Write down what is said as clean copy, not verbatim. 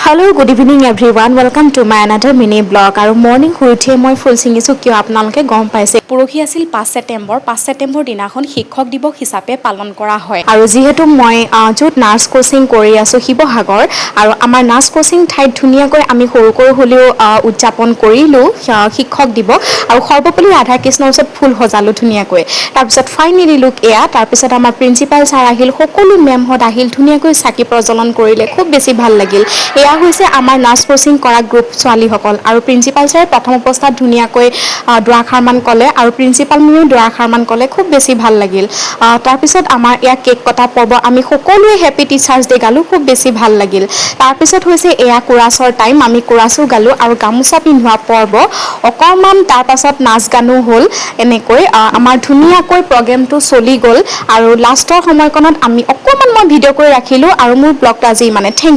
Hello, good evening everyone. Welcome to my another mini blog. আৰু morning শুই উঠিয়ে মই ফুল ছিঙিছো কিয় আপোনালোকে গম পাইছে। পৰহি আছিল 5 ছেপ্টেম্বৰ দিনাখন শিক্ষক দিৱস হিচাপে পালন কৰা হয়। আৰু যিহেতু মই য'ত নাৰ্ছ কোচিং কৰি আছো শিৱসাগৰ আৰু আমাৰ নাৰ্ছ কোচিং ঠাইত ধুনীয়াকৈ আমি সৰু হ'লেও উদযাপন কৰিলো শিক্ষক দিৱস আৰু সৰ্বপল্লী ৰাধাকৃষ্ণৰ ওচৰত ফুল সজালো ধুনীয়াকৈ। তাৰপিছত ফাইনেলি লুক এয়া তাৰপিছত আমাৰ প্ৰিন্সিপাল ছাৰ আহিল সকলো মেমহঁত আহিল ধুনীয়াকৈ চাকি প্ৰজ্বলন কৰিলে খুব বেছি ভাল লাগিল। এয়া হৈছে আমাৰ নাৰ্ছ কোচিং কৰা গ্ৰুপ ছোৱালীসকল আৰু প্ৰিন্সিপাল ছাৰে প্ৰথম অৱস্থাত ধুনীয়াকৈ দুআষাৰমান ক'লে আৰু প্ৰিন্সিপাল মেমেও দুআষাৰমান ক'লে খুব বেছি ভাল লাগিল। তাৰপিছত আমাৰ এয়া কেক কটা পৰ্ব আমি সকলোৱে হেপী টিচাৰ্ছ ডে গালোঁ খুব বেছি ভাল লাগিল। তাৰপিছত হৈছে এয়া কোৰাছৰ টাইম আমি কোৰাছো গালোঁ আৰু গামোচা পিন্ধোৱা পৰ্ব অকণমান তাৰপাছত নাচ গানো হ'ল এনেকৈ আমাৰ ধুনীয়াকৈ প্ৰগ্ৰেমটো চলি গ'ল আৰু লাষ্টৰ সময়কণত আমি অকণমান মই ভিডিঅ' কৰি ৰাখিলোঁ আৰু মোৰ ব্লগটো আজি মানে থেংক